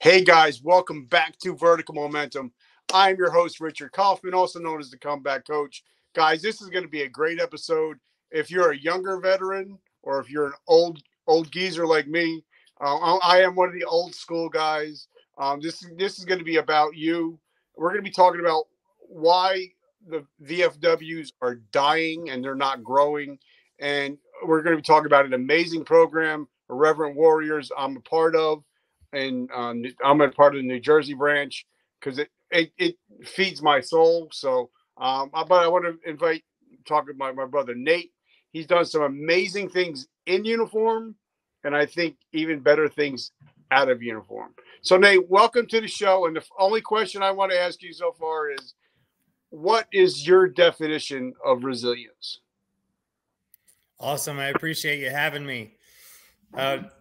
Hey guys, welcome back to Vertical Momentum. I'm your host, Richard Kaufman, also known as the Comeback Coach. Guys, this is going to be a great episode. If you're a younger veteran or if you're an old geezer like me, I am one of the old school guys. This is going to be about you. We're going to be talking about why the VFWs are dying and they're not growing. And we're going to be talking about an amazing program, Irreverent Warriors, I'm a part of. And I'm a part of the New Jersey branch because it feeds my soul. So, but I want to talk with my brother Nate. He's done some amazing things in uniform, and I think even better things out of uniform. So, Nate, welcome to the show. And the only question I want to ask you so far is, what is your definition of resilience? Awesome. I appreciate you having me.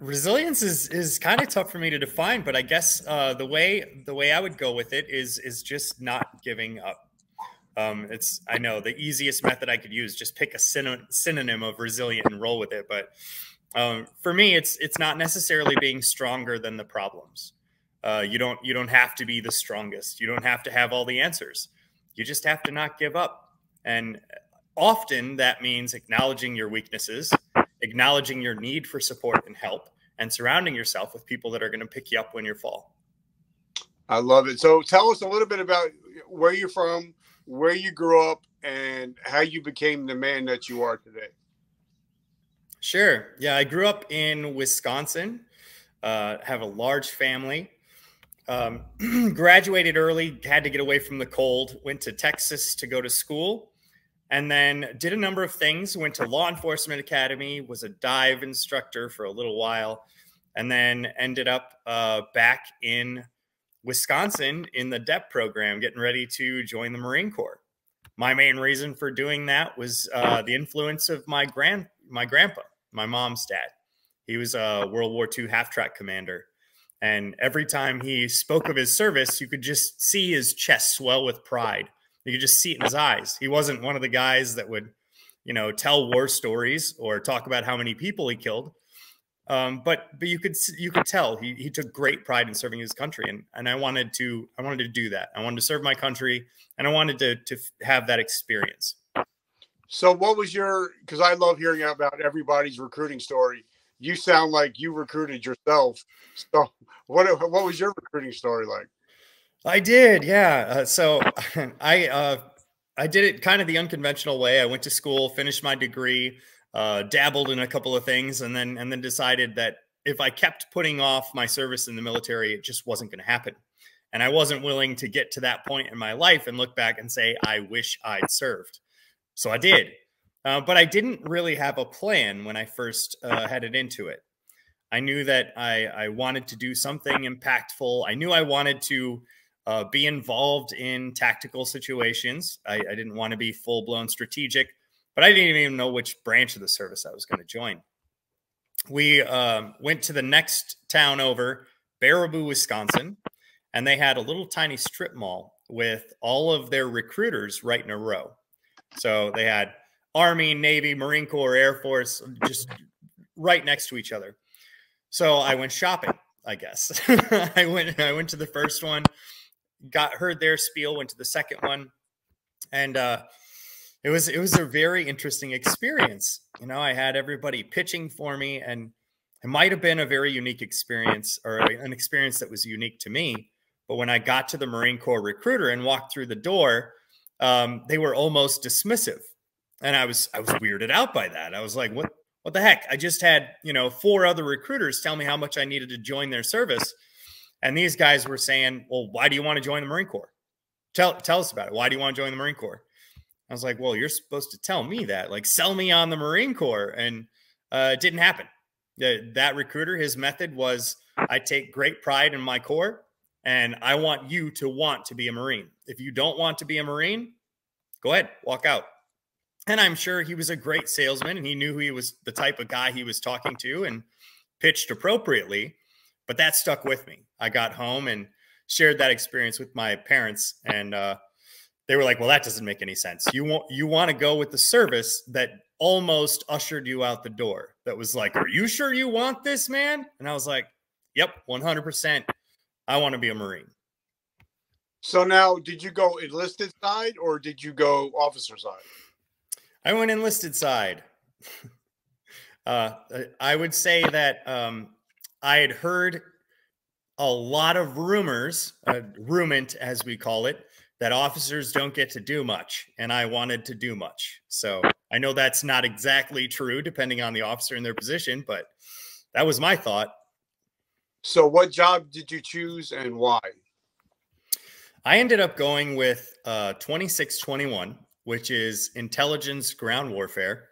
Resilience is kind of tough for me to define, but I guess the way I would go with it is just not giving up. I know the easiest method I could use, just pick a synonym of resilient and roll with it. But for me, it's not necessarily being stronger than the problems. You don't have to be the strongest. You don't have to have all the answers. You just have to not give up. And often that means acknowledging your weaknesses, acknowledging your need for support and help, and surrounding yourself with people that are going to pick you up when you fall. I love it. So tell us a little bit about where you're from, where you grew up, and how you became the man that you are today. Sure. Yeah, I grew up in Wisconsin, have a large family, graduated early, had to get away from the cold, went to Texas to go to school, and then did a number of things, went to law enforcement academy, was a dive instructor for a little while, and then ended up back in Wisconsin in the DEP program, getting ready to join the Marine Corps. My main reason for doing that was the influence of my grandpa, my mom's dad. He was a World War II half-track commander. And every time he spoke of his service, you could just see his chest swell with pride. You could just see it in his eyes. He wasn't one of the guys that would, tell war stories or talk about how many people he killed. But you could tell he took great pride in serving his country, and I wanted to do that. I wanted to serve my country, and I wanted to have that experience. So what was because I love hearing about everybody's recruiting story. You sound like you recruited yourself. So what was your recruiting story like? I did, yeah. So I did it kind of the unconventional way. I went to school, finished my degree, dabbled in a couple of things, and then decided that if I kept putting off my service in the military, it just wasn't going to happen. And I wasn't willing to get to that point in my life and look back and say, I wish I'd served. So I did. But I didn't really have a plan when I first headed into it. I knew that I wanted to do something impactful. I knew I wanted to be involved in tactical situations. I didn't want to be full-blown strategic, but I didn't even know which branch of the service I was going to join. We went to the next town over, Baraboo, Wisconsin, and they had a little tiny strip mall with all of their recruiters right in a row. So they had Army, Navy, Marine Corps, Air Force, just right next to each other. So I went shopping, I guess. I went to the first one, heard their spiel, went to the second one, and it was a very interesting experience. I had everybody pitching for me, and it might have been a very unique experience, or an experience that was unique to me. But when I got to the Marine Corps recruiter and walked through the door, they were almost dismissive, and I was weirded out by that. I was like, what the heck? I just had 4 other recruiters tell me how much I needed to join their service. And these guys were saying, well, why do you want to join the Marine Corps? Tell us about it. Why do you want to join the Marine Corps? I was like, well, you're supposed to tell me that. Like, sell me on the Marine Corps. And it didn't happen. That recruiter, his method was, I take great pride in my Corps, and I want you to want to be a Marine. If you don't want to be a Marine, go ahead, walk out. And I'm sure he was a great salesman, and he knew he was the type of guy he was talking to and pitched appropriately. But that stuck with me. I got home and shared that experience with my parents, and they were like, well, that doesn't make any sense. You want to go with the service that almost ushered you out the door. That was like, are you sure you want this, man? And I was like, yep, 100%. I want to be a Marine. So now, did you go enlisted side or did you go officer side? I went enlisted side. I would say that I had heard a lot of rumors, rumant as we call it, that officers don't get to do much, and I wanted to do much. So I know that's not exactly true depending on the officer and their position, but that was my thought. So what job did you choose and why? I ended up going with 2621, which is intelligence ground warfare.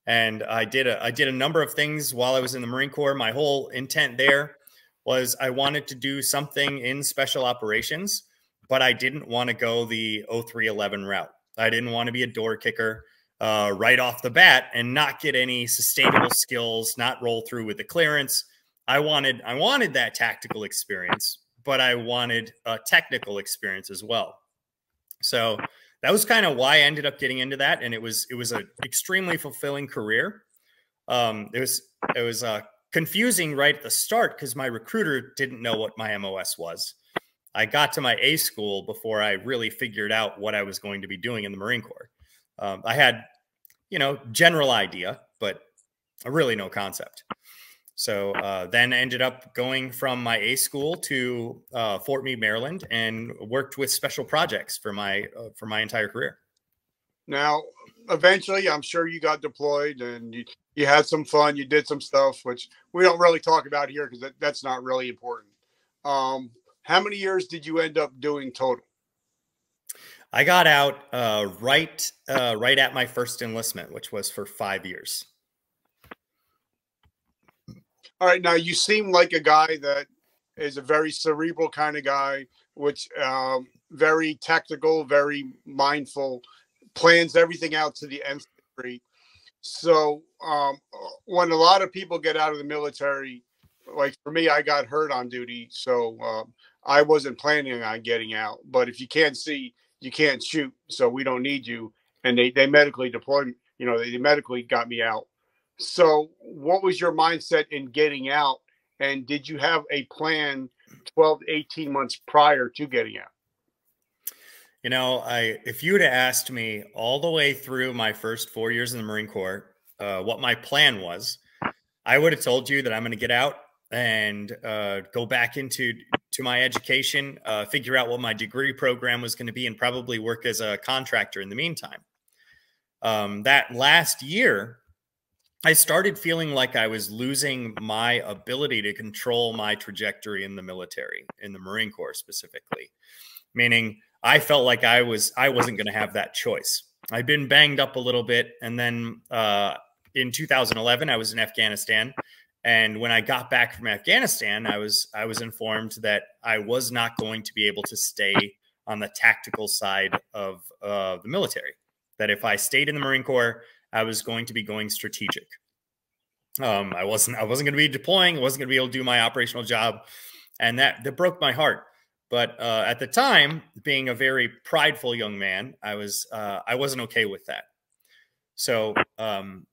And I did a number of things while I was in the Marine Corps. My whole intent there was I wanted to do something in special operations, but I didn't want to go the 0311 route. I didn't want to be a door kicker right off the bat and not get any sustainable skills, not roll through with the clearance. I wanted that tactical experience, but I wanted a technical experience as well. So that was kind of why I ended up getting into that. And it was an extremely fulfilling career. It was confusing right at the start because my recruiter didn't know what my MOS was. I got to my A school before I really figured out what I was going to be doing in the Marine Corps. I had, general idea, but really no concept. So then ended up going from my A school to Fort Meade, Maryland, and worked with special projects for my entire career. Now, eventually, I'm sure you got deployed and you had some fun. You did some stuff, which we don't really talk about here because that's not really important. How many years did you end up doing total? I got out right at my first enlistment, which was for 5 years. All right. Now, you seem like a guy that is a very cerebral kind of guy, which very technical, very mindful, plans everything out to the nth degree. So when a lot of people get out of the military, like for me, I got hurt on duty. So I wasn't planning on getting out. But if you can't see, you can't shoot. So we don't need you. And they medically deployed, they medically got me out. So what was your mindset in getting out? And did you have a plan 12 to 18 months prior to getting out? If you would have asked me all the way through my first 4 years in the Marine Corps, what my plan was, I would have told you that I'm going to get out and go back into my education, figure out what my degree program was going to be, and probably work as a contractor in the meantime. That last year, I started feeling like I was losing my ability to control my trajectory in the military, in the Marine Corps specifically, meaning I felt like I wasn't going to have that choice. I'd been banged up a little bit. And then in 2011, I was in Afghanistan. And when I got back from Afghanistan, I was informed that I was not going to be able to stay on the tactical side of the military, that if I stayed in the Marine Corps, I was going to be going strategic. I wasn't going to be deploying. I wasn't going to be able to do my operational job. And that broke my heart. But at the time, being a very prideful young man, I wasn't okay with that. So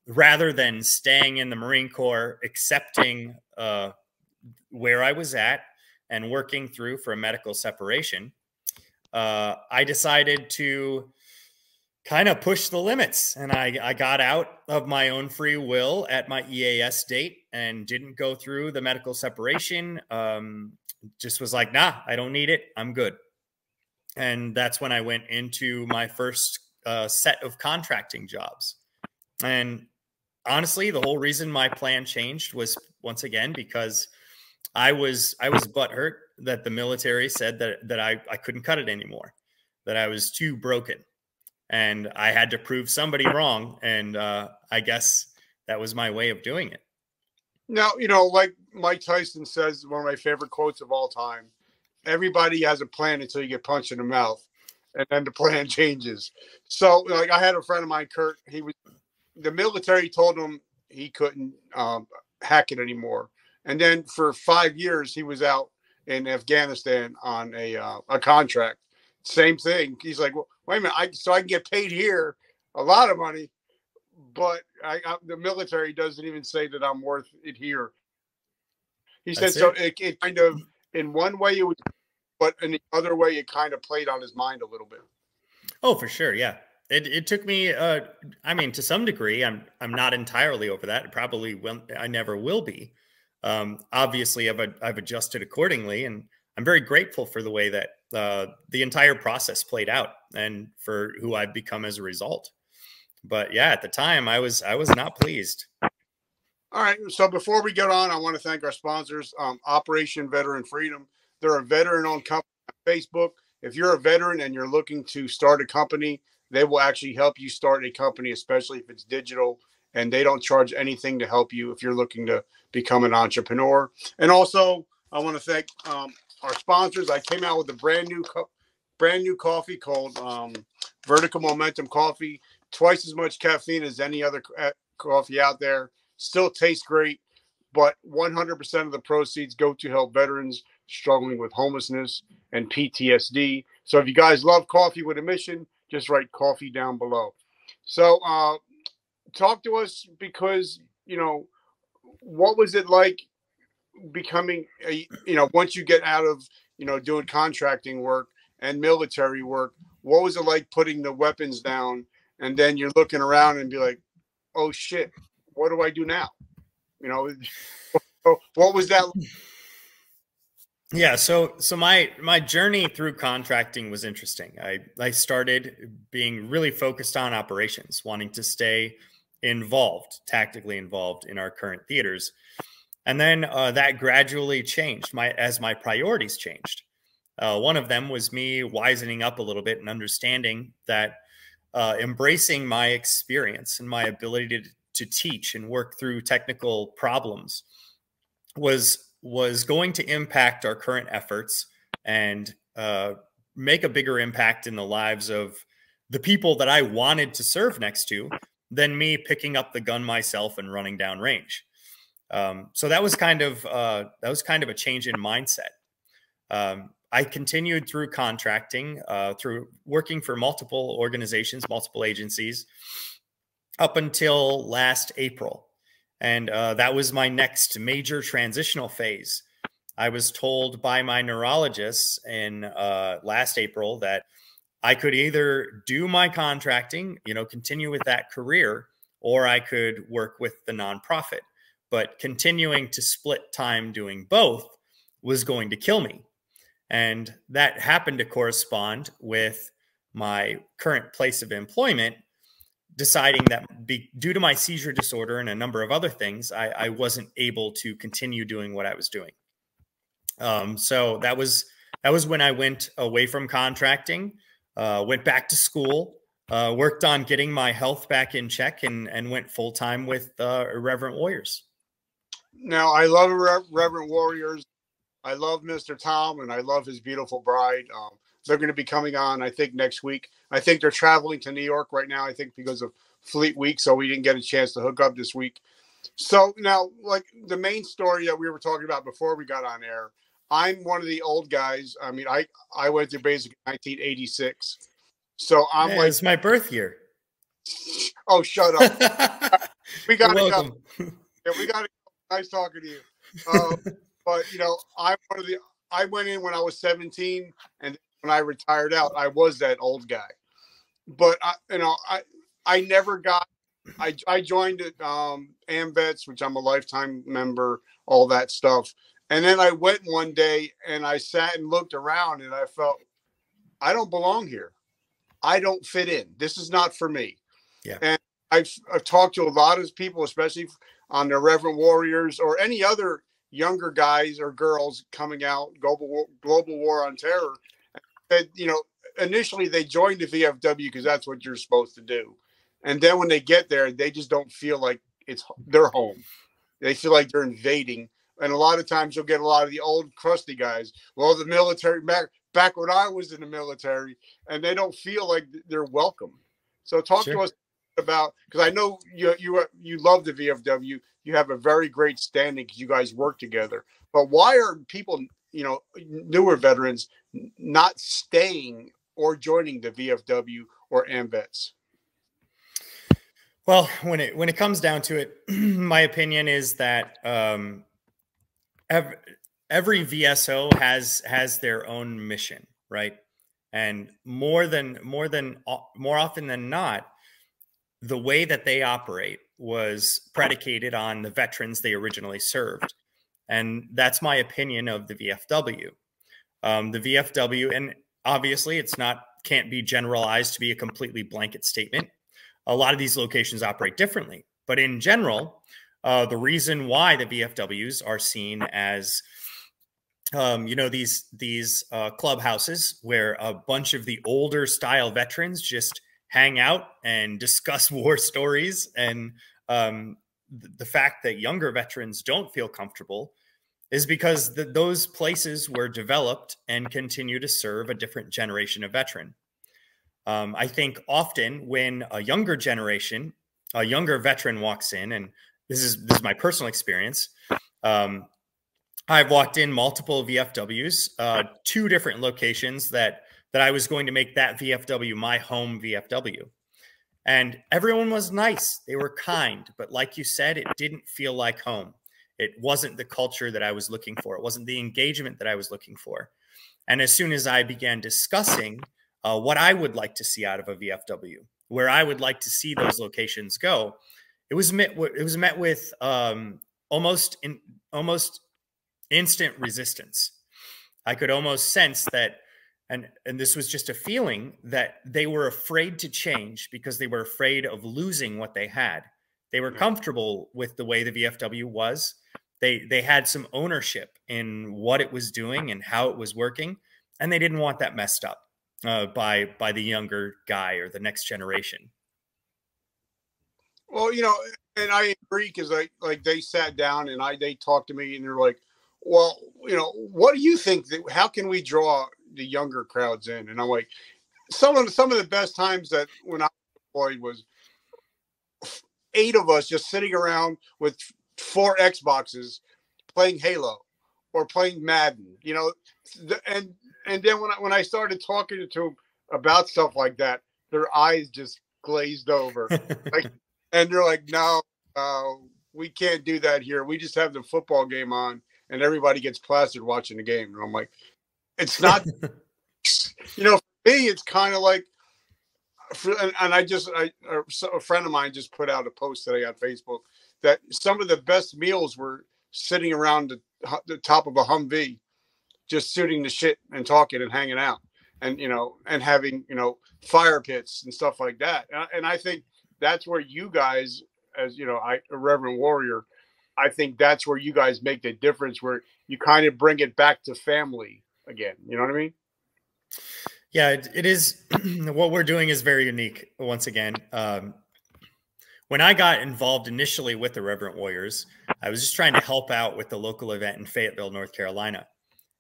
rather than staying in the Marine Corps, accepting where I was at and working through for a medical separation, I decided to kind of push the limits. And I got out of my own free will at my EAS date and didn't go through the medical separation. Just was like, nah, I don't need it. I'm good. And that's when I went into my first set of contracting jobs. And honestly, the whole reason my plan changed was, once again, because I was butthurt that the military said that I couldn't cut it anymore, that I was too broken. And I had to prove somebody wrong. And I guess that was my way of doing it. Now, like Mike Tyson says, one of my favorite quotes of all time, everybody has a plan until you get punched in the mouth, and then the plan changes. So, like, I had a friend of mine, Kurt, the military told him he couldn't hack it anymore. And then for 5 years, he was out in Afghanistan on a contract. Same thing. He's like, well, wait a minute, so I can get paid here a lot of money, but the military doesn't even say that I'm worth it here. He said, so it kind of in one way it was, but in the other way it kind of played on his mind a little bit. Oh, for sure. Yeah. It took me, I mean, to some degree, I'm not entirely over that. It probably will, I never will be. Obviously I've adjusted accordingly, and I'm very grateful for the way that the entire process played out and for who I've become as a result. But yeah, at the time I was not pleased. All right. So before we get on, I want to thank our sponsors, Operation Veteran Freedom. They're a veteran-owned company on Facebook. If you're a veteran and you're looking to start a company, they will actually help you start a company, especially if it's digital, and they don't charge anything to help you if you're looking to become an entrepreneur. And also, I want to thank our sponsors. I came out with a brand new coffee called Vertical Momentum Coffee. Twice as much caffeine as any other coffee out there. Still tastes great, but 100% of the proceeds go to help veterans struggling with homelessness and PTSD. So if you guys love coffee with a mission, just write coffee down below. So talk to us, because, you know, what was it like becoming once you get out of, doing contracting work and military work, what was it like putting the weapons down, and then you're looking around and be like, oh shit, what do I do now? What was that? Yeah, so my journey through contracting was interesting. I started being really focused on operations, wanting to stay involved, tactically involved in our current theaters. And then that gradually changed as my priorities changed. One of them was me wisening up a little bit and understanding that embracing my experience and my ability to teach and work through technical problems was going to impact our current efforts and make a bigger impact in the lives of the people that I wanted to serve next to than me picking up the gun myself and running down range. So that was kind of a change in mindset. I continued through contracting, through working for multiple organizations, multiple agencies, up until last April. And that was my next major transitional phase. I was told by my neurologist in last April that I could either do my contracting, continue with that career, or I could work with the nonprofit. But continuing to split time doing both was going to kill me. And that happened to correspond with my current place of employment deciding that due to my seizure disorder and a number of other things, I wasn't able to continue doing what I was doing. So that was when I went away from contracting, went back to school, worked on getting my health back in check, and went full-time with Irreverent Warriors. Now, I love Irreverent Warriors. I love Mr. Tom, and I love his beautiful bride. They're going to be coming on, I think, next week. I think they're traveling to New York right now, I think, because of Fleet Week, so we didn't get a chance to hook up this week. So now, like the main story that we were talking about before we got on air, I'm one of the old guys. I mean, I went through basic in 1986. So I'm like... It's my birth year. Oh, shut up. We got to go. Yeah, we got to go. Nice talking to you. But, I went in when I was 17, and when I retired out, I was that old guy. But, I never got, I joined AMVETS, which I'm a lifetime member, all that stuff. And then I went one day and I sat and looked around and I felt, I don't belong here. I don't fit in. This is not for me. Yeah. And I've talked to a lot of people, especially on the Irreverent Warriors or any other younger guys or girls coming out, global war on terror. That, initially they joined the VFW because that's what you're supposed to do. And then when they get there, they just don't feel like it's their home. They feel like they're invading. And a lot of times you'll get a lot of the old crusty guys. Well, the military, back when I was in the military, and they don't feel like they're welcome. So talk to us about, because I know you love the VFW. You have a very great standing because you guys work together. But why are people, newer veterans, not staying or joining the VFW or AMVETS? Well, when it comes down to it, my opinion is that every VSO has their own mission, right? And more often than not, the way that they operate was predicated on the veterans they originally served. And that's my opinion of the VFW. The VFW, and obviously can't be generalized to be a completely blanket statement. A lot of these locations operate differently, but in general, the reason why the VFWs are seen as these clubhouses where a bunch of the older style veterans just hang out and discuss war stories, and the fact that younger veterans don't feel comfortable is because those places were developed and continue to serve a different generation of veteran. I think often when a younger veteran walks in, and this is my personal experience, I've walked in multiple VFWs, 2 different locations that I was going to make that VFW my home VFW. And everyone was nice. They were kind. But like you said, it didn't feel like home. It wasn't the culture that I was looking for. It wasn't the engagement that I was looking for. And as soon as I began discussing what I would like to see out of a VFW, where I would like to see those locations go, it was met with almost instant resistance. I could almost sense that, and this was just a feeling, that they were afraid to change because they were afraid of losing what they had. They were comfortable with the way the VFW was. They had some ownership in what it was doing and how it was working, and they didn't want that messed up by the younger guy or the next generation. Well, and I agree, because they sat down and they talked to me, and they're like, well, what do you think how can we draw the younger crowds in? And I'm like, some of the best times that when I was deployed was 8 of us just sitting around with 4 Xboxes playing Halo or playing Madden, and then when I started talking to them about stuff like that, their eyes just glazed over. And they're like, no, we can't do that here. We just have the football game on and everybody gets plastered watching the game. And I'm like, it's not, for me, it's kind of like, and a friend of mine just put out a post today on Facebook that some of the best meals were sitting around the top of a Humvee, just shooting the shit and talking and hanging out, and and having fire pits and stuff like that. And I think that's where you guys, as Irreverent Warrior, I think that's where you guys make the difference, where you kind of bring it back to family again. You know what I mean? Yeah, it is. What we're doing is very unique. Once again, when I got involved initially with the Irreverent Warriors, I was just trying to help out with the local event in Fayetteville, North Carolina.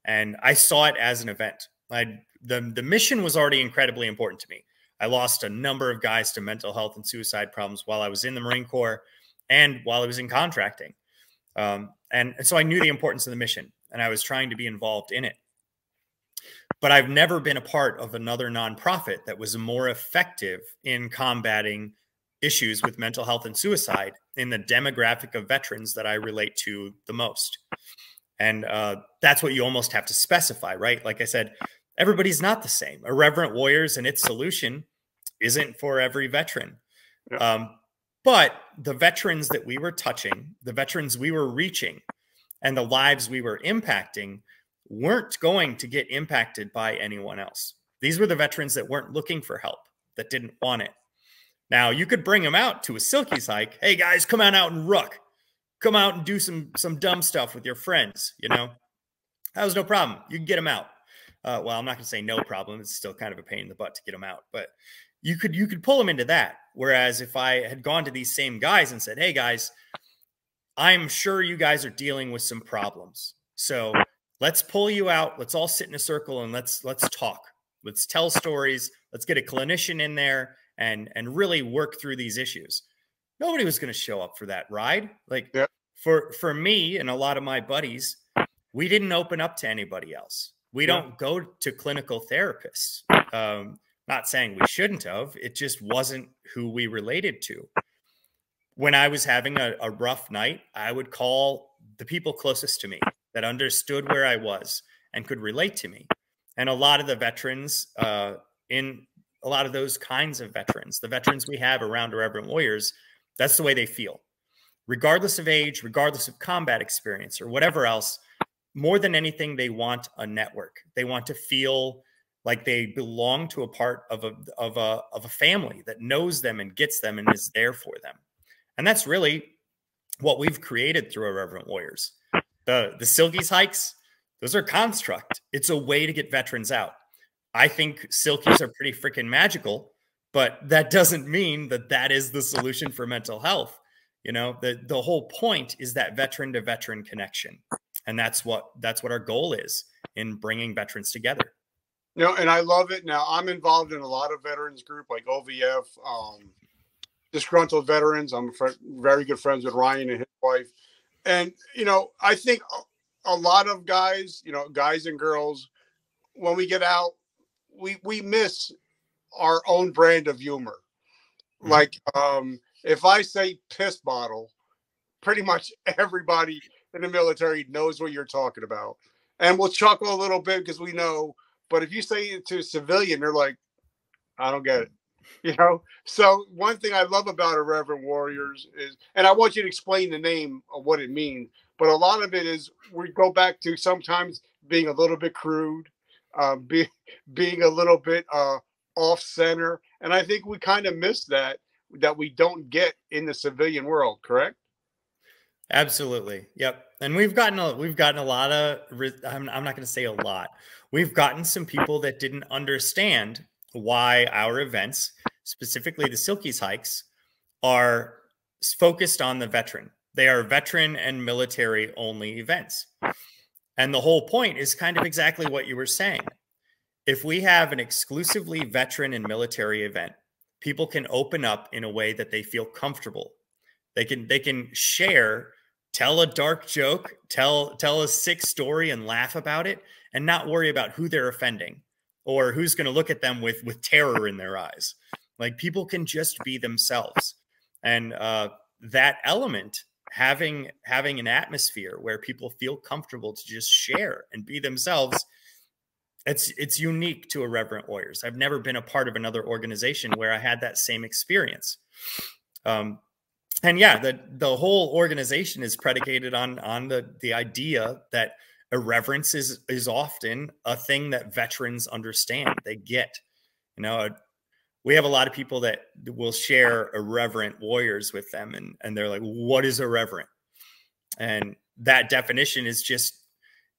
And I saw it as an event. The mission was already incredibly important to me. I lost a number of guys to mental health and suicide problems while I was in the Marine Corps and while I was in contracting. And so I knew the importance of the mission, and I was trying to be involved in it. But I've never been a part of another nonprofit that was more effective in combating issues with mental health and suicide in the demographic of veterans that I relate to the most. And that's what you almost have to specify, right? Like I said, everybody's not the same. Irreverent Warriors and its solution isn't for every veteran. Yeah. But the veterans that we were touching, the veterans we were reaching, and the lives we were impacting weren't going to get impacted by anyone else. These were the veterans that weren't looking for help, that didn't want it. Now, you could bring them out to a Silkies hike. Hey, guys, come on out and ruck. Come out and do some dumb stuff with your friends, That was no problem. You can get them out. Well, I'm not going to say no problem. It's still kind of a pain in the butt to get them out. But you could pull them into that. Whereas if I had gone to these same guys and said, hey, guys, I'm sure you guys are dealing with some problems. So let's pull you out. Let's all sit in a circle and let's talk. Let's tell stories. Let's get a clinician in there and really work through these issues. Nobody was going to show up for that ride. Like, yeah. For me and a lot of my buddies, we didn't open up to anybody else. We don't go to clinical therapists. Not saying we shouldn't have. It just wasn't who we related to. When I was having a rough night, I would call the people closest to me. that understood where I was and could relate to me. And a lot of the veterans, in a lot of those kinds of veterans, the veterans we have around Irreverent Warriors, that's the way they feel. Regardless of age, regardless of combat experience or whatever else, more than anything, they want a network. They want to feel like they belong to a part of a family that knows them and gets them and is there for them. And that's really what we've created through Irreverent Warriors. The Silkies hikes, those are construct. It's a way to get veterans out. I think Silkies are pretty freaking magical, but that doesn't mean that that is the solution for mental health. You know, the whole point is that veteran to veteran connection. And that's what our goal is in bringing veterans together. You know, and I love it. Now, I'm involved in a lot of veterans group like OVF, disgruntled veterans. I'm very good friends with Ryan and his wife. And, you know, I think a lot of guys, you know, guys and girls, when we get out, we miss our own brand of humor. Mm-hmm. Like, if I say piss bottle, pretty much everybody in the military knows what you're talking about. And we'll chuckle a little bit because we know. But if you say it to a civilian, they're like, I don't get it. You know? So one thing I love about Irreverent Warriors is, and I want you to explain the name of what it means, but a lot of it is we go back to sometimes being a little bit crude, being a little bit off center. And I think we kind of miss that we don't get in the civilian world, correct? Absolutely. Yep. And we've gotten a lot of, I'm not going to say a lot. We've gotten some people that didn't understand why our events, specifically the Silkies hikes, are focused on the veteran. They are veteran and military only events. And the whole point is kind of exactly what you were saying. If we have an exclusively veteran and military event, people can open up in a way that they feel comfortable. They can share, tell a dark joke, tell a sick story and laugh about it and not worry about who they're offending or who's going to look at them with terror in their eyes. Like, people can just be themselves. And that element, having an atmosphere where people feel comfortable to just share and be themselves, it's unique to Irreverent Warriors. I've never been a part of another organization where I had that same experience. And yeah, the whole organization is predicated on the idea that irreverence is often a thing that veterans understand. They get, you know, we have a lot of people that will share Irreverent Warriors with them, and they're like, what is irreverent? And that definition is just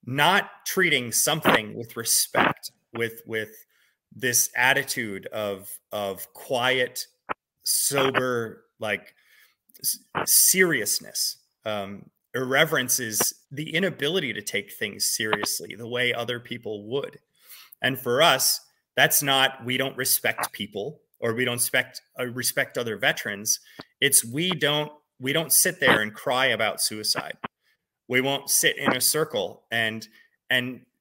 not treating something with respect, with this attitude of quiet, sober, like, seriousness. Irreverence is the inability to take things seriously the way other people would. And for us, that's not, we don't respect people or we don't respect other veterans. It's we don't sit there and cry about suicide. We won't sit in a circle and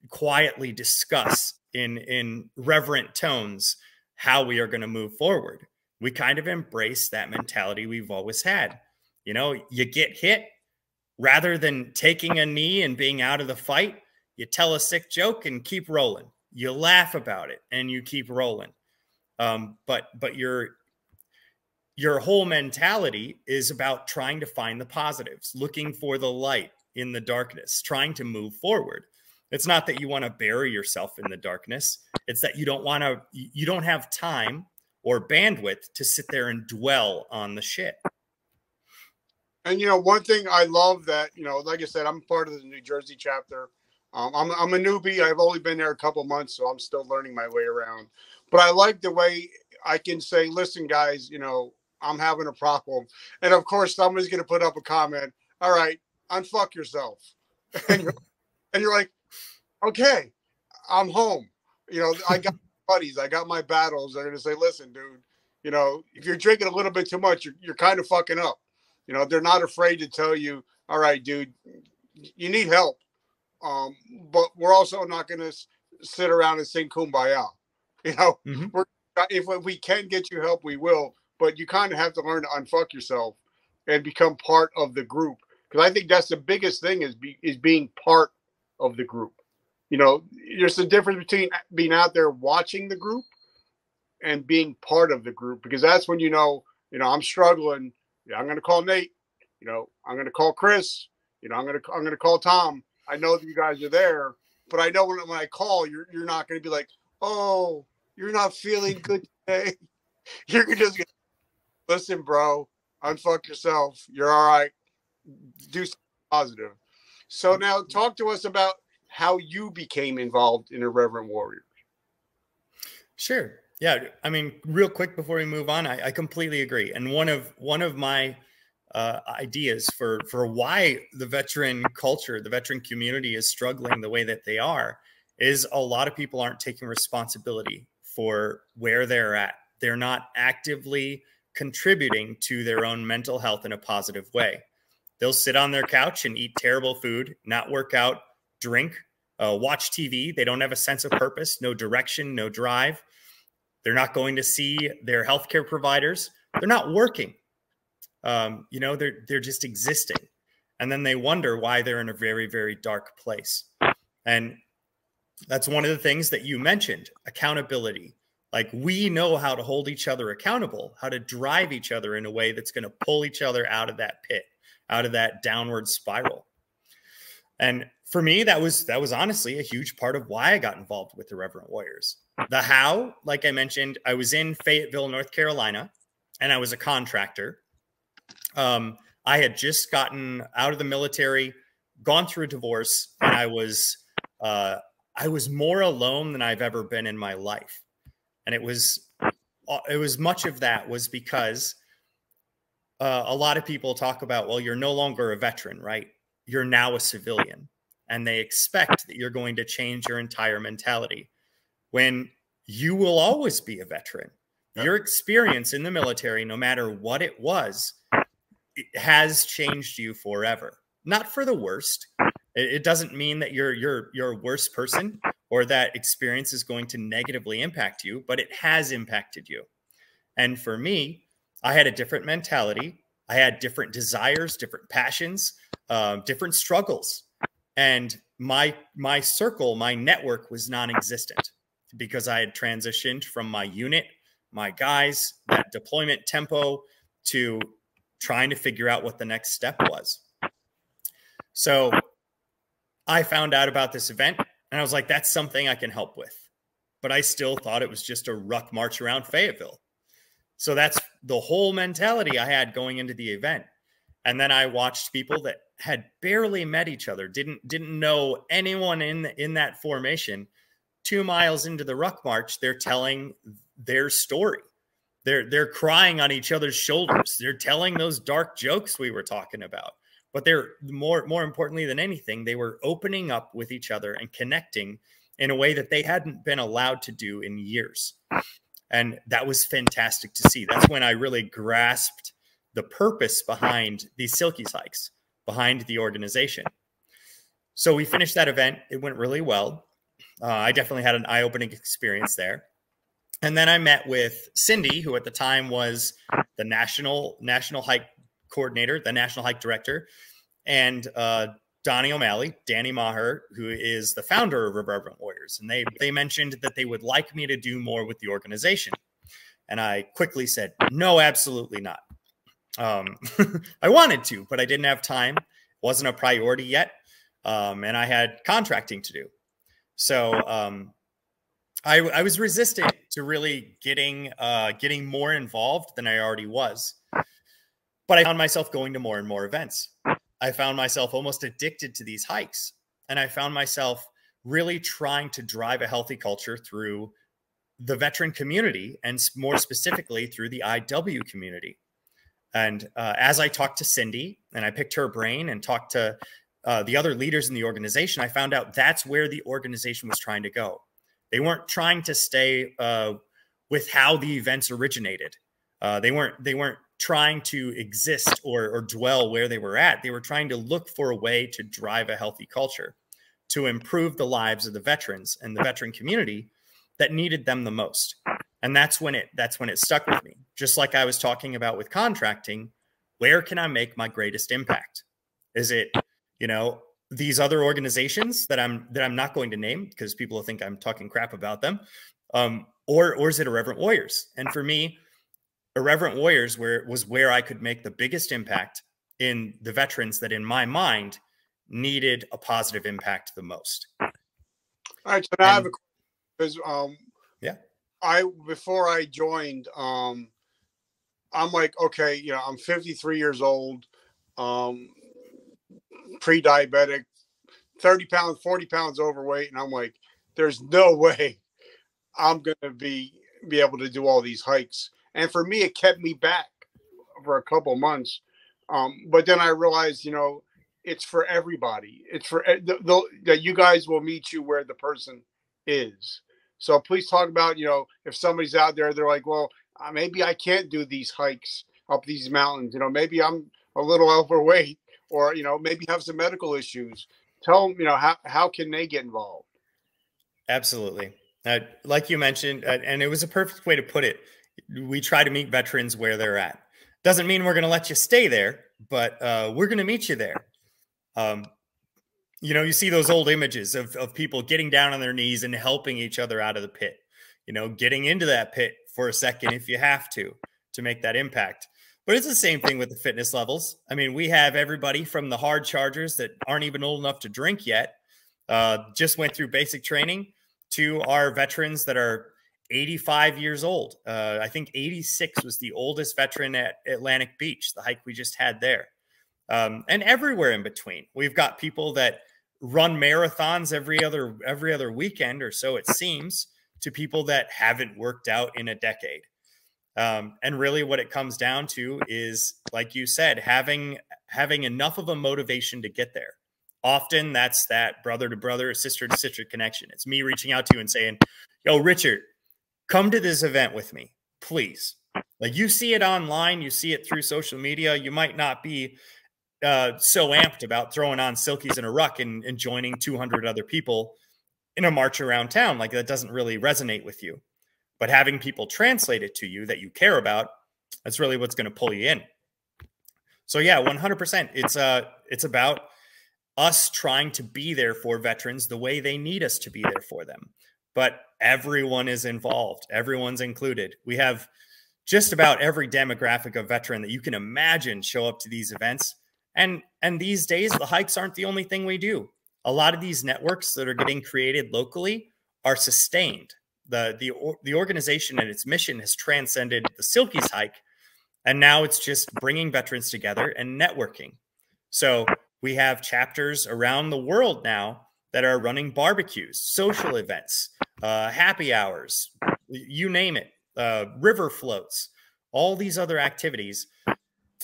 quietly discuss in reverent tones how we are going to move forward. We kind of embrace that mentality we've always had. You know, you get hit, rather than taking a knee and being out of the fight, you tell a sick joke and keep rolling. You laugh about it and you keep rolling. But your whole mentality is about trying to find the positives, looking for the light in the darkness, trying to move forward. It's not that you want to bury yourself in the darkness. It's that you don't have time or bandwidth to sit there and dwell on the shit. And, you know, one thing I love that, you know, like I said, I'm part of the New Jersey chapter. I'm a newbie. I've only been there a couple months, so I'm still learning my way around. But I like the way I can say, listen, guys, you know, I'm having a problem. And, of course, somebody's going to put up a comment. All right, unfuck yourself. And you're like, okay, I'm home. You know, I got buddies. I got my battles. They're going to say, listen, dude, you know, if you're drinking a little bit too much, you're kind of fucking up. You know, they're not afraid to tell you, all right, dude, you need help. But we're also not going to sit around and sing Kumbaya. You know, if we can get you help, we will. But you kind of have to learn to unfuck yourself and become part of the group. Because I think that's the biggest thing is being part of the group. You know, there's a difference between being out there watching the group and being part of the group, because that's when, you know, I'm struggling. Yeah, I'm going to call Nate. You know, I'm going to call Chris. You know, I'm going to call Tom. I know that you guys are there, but I know when I call, you're not going to be like, oh, you're not feeling good today. You're just going to listen, bro. Unfuck yourself. You're all right. Do something positive. So now talk to us about how you became involved in Irreverent Warriors. Sure. Yeah. I mean, real quick before we move on, I completely agree. And one of my ideas for why the veteran culture, the veteran community is struggling the way that they are, is a lot of people aren't taking responsibility for where they're at. They're not actively contributing to their own mental health in a positive way. They'll sit on their couch and eat terrible food, not work out, drink, watch TV. They don't have a sense of purpose, no direction, no drive. They're not going to see their healthcare providers. They're not working. You know, they're just existing. And then they wonder why they're in a very, very dark place. And that's one of the things that you mentioned, accountability. Like, we know how to hold each other accountable, how to drive each other in a way that's going to pull each other out of that pit, out of that downward spiral. And for me, that was honestly a huge part of why I got involved with the Irreverent Warriors. The how, like I mentioned, I was in Fayetteville, North Carolina, and I was a contractor. I had just gotten out of the military, gone through a divorce, and I was more alone than I've ever been in my life. And it was much of that was because a lot of people talk about, well, you're no longer a veteran, right? You're now a civilian, and they expect that you're going to change your entire mentality, when you will always be a veteran. Your experience in the military, no matter what it was, it has changed you forever. Not for the worst. It doesn't mean that you're a worse person or that experience is going to negatively impact you, but it has impacted you. And for me, I had a different mentality. I had different desires, different passions, different struggles. And my circle, my network was non-existent, because I had transitioned from my unit, my guys, that deployment tempo, to trying to figure out what the next step was. So I found out about this event, and I was like, that's something I can help with. But I still thought it was just a ruck march around Fayetteville. So that's the whole mentality I had going into the event. And then I watched people that had barely met each other, didn't know anyone in that formation. 2 miles into the ruck march, they're telling their story. They're crying on each other's shoulders. They're telling those dark jokes we were talking about. But they're more importantly than anything, they were opening up with each other and connecting in a way that they hadn't been allowed to do in years. And that was fantastic to see. That's when I really grasped the purpose behind these Silkies hikes, behind the organization. So we finished that event. It went really well. I definitely had an eye-opening experience there. And then I met with Cindy, who at the time was the national hike coordinator, the national hike director, and Donnie O'Malley, Danny Maher, who is the founder of Irreverent Warriors. And they mentioned that they would like me to do more with the organization. And I quickly said, no, absolutely not. I wanted to, but I didn't have time. It wasn't a priority yet. And I had contracting to do. So I was resistant to really getting more involved than I already was. But I found myself going to more and more events. I found myself almost addicted to these hikes. And I found myself really trying to drive a healthy culture through the veteran community, and more specifically through the IW community. And as I talked to Cindy and I picked her brain and talked to the other leaders in the organization, I found out that's where the organization was trying to go. They weren't trying to stay with how the events originated. They weren't trying to exist or dwell where they were at. They were trying to look for a way to drive a healthy culture, to improve the lives of the veterans and the veteran community that needed them the most. And that's when it stuck with me. Just like I was talking about with contracting, where can I make my greatest impact? Is it, these other organizations that I'm not going to name because people will think I'm talking crap about them, or is it Irreverent Warriors? And for me, Irreverent Warriors was where I could make the biggest impact in the veterans that, in my mind, needed a positive impact the most. All right, so now I have a question, because yeah, before I joined, I'm like, okay, you know, I'm 53 years old, pre-diabetic, 30 pounds, 40 pounds overweight, and I'm like, there's no way I'm gonna be able to do all these hikes. And for me, it kept me back for a couple months. But then I realized, you know, it's for everybody. It's for that you guys will meet you where the person is. So please talk about, you know, if somebody's out there, they're like, well, maybe I can't do these hikes up these mountains. You know, maybe I'm a little overweight, or, you know, maybe have some medical issues. Tell them, you know, how can they get involved? Absolutely. Like you mentioned, and it was a perfect way to put it. We try to meet veterans where they're at. Doesn't mean we're going to let you stay there, but we're going to meet you there. You know, you see those old images of people getting down on their knees and helping each other out of the pit, you know, getting into that pit for a second if you have to make that impact. But it's the same thing with the fitness levels. I mean, we have everybody from the hard chargers that aren't even old enough to drink yet, just went through basic training, to our veterans that are 85 years old. I think 86 was the oldest veteran at Atlantic Beach, the hike we just had there. And everywhere in between. We've got people that run marathons every other weekend or so, it seems, to people that haven't worked out in a decade. And really what it comes down to is, like you said, having enough of a motivation to get there. Often that's that brother to brother, sister to sister connection. It's me reaching out to you and saying, yo, Richard, come to this event with me, please. Like, you see it online, you see it through social media. You might not be so amped about throwing on silkies in a ruck and joining 200 other people in a march around town. Like, that doesn't really resonate with you. But having people translate it to you that you care about, that's really what's going to pull you in. So yeah, 100%. It's about us trying to be there for veterans the way they need us to be there for them. But everyone is involved. Everyone's included. We have just about every demographic of veteran that you can imagine show up to these events. And these days, the hikes aren't the only thing we do. A lot of these networks that are getting created locally are sustained. The organization and its mission has transcended the Silkies hike, and now it's just bringing veterans together and networking. So we have chapters around the world now that are running barbecues, social events, happy hours, you name it, river floats, all these other activities,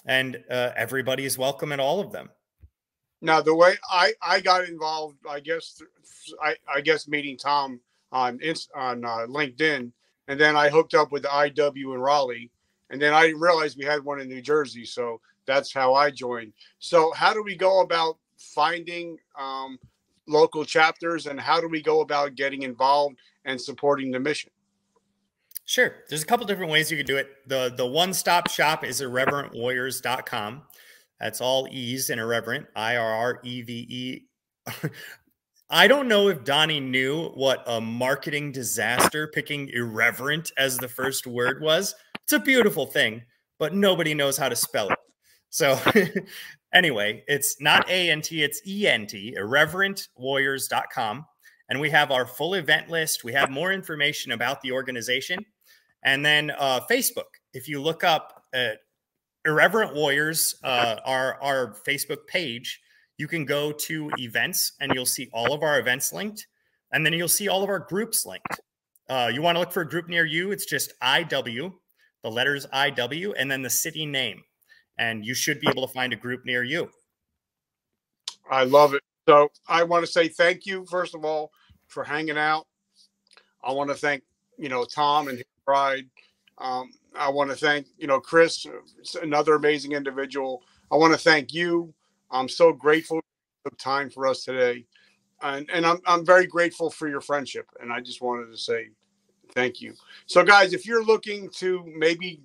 and everybody is welcome at all of them. Now, the way I got involved, I guess meeting Tom on LinkedIn, and then I hooked up with the IW in Raleigh, and then I didn't realize we had one in New Jersey, so that's how I joined. So how do we go about finding local chapters, and how do we go about getting involved and supporting the mission? Sure. There's a couple different ways you can do it. The one-stop shop is irreverentwarriors.com. That's all E's in irreverent, IRREVE. I don't know if Donnie knew what a marketing disaster picking irreverent as the first word was. It's a beautiful thing, but nobody knows how to spell it. So anyway, it's not A-N-T, it's E-N-T, irreverentwarriors.com. And we have our full event list. We have more information about the organization. And then Facebook. If you look up Irreverent Warriors, our Facebook page, you can go to events and you'll see all of our events linked. And then you'll see all of our groups linked. You want to look for a group near you. It's just IW, the letters IW, and then the city name. And you should be able to find a group near you. I love it. So I want to say thank you, first of all, for hanging out. I want to thank, Tom and his bride. I want to thank, Chris, another amazing individual. I want to thank you. I'm so grateful for the time for us today. And I'm very grateful for your friendship. And I just wanted to say thank you. So guys, if you're looking to maybe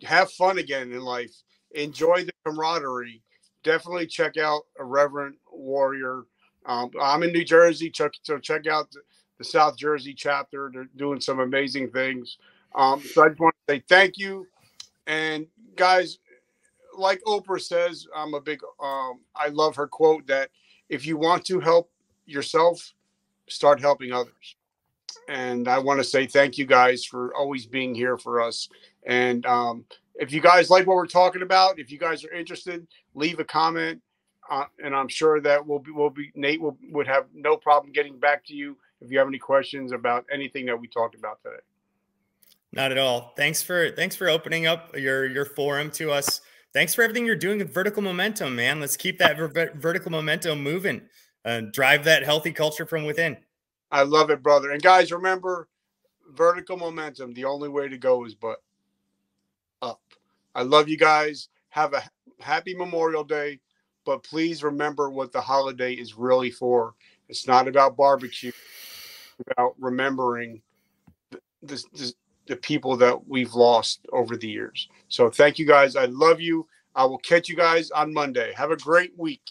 have fun again in life, enjoy the camaraderie, definitely check out Irreverent Warrior I'm in New Jersey. So check out the South Jersey chapter. They're doing some amazing things. So I just want to say thank you. And guys, like Oprah says, I'm a big, I love her quote that if you want to help yourself, start helping others. And I want to say thank you guys for always being here for us. And if you guys like what we're talking about, if you guys are interested, leave a comment. And I'm sure that Nate would have no problem getting back to you if you have any questions about anything that we talked about today. Not at all. Thanks for opening up your forum to us. Thanks for everything you're doing with Vertical Momentum, man. Let's keep that vertical momentum moving and drive that healthy culture from within. I love it, brother. And guys, remember, vertical momentum, the only way to go is but up. I love you guys. Have a happy Memorial Day, but please remember what the holiday is really for. It's not about barbecue. It's about remembering the people that we've lost over the years. So thank you guys. I love you. I will catch you guys on Monday. Have a great week.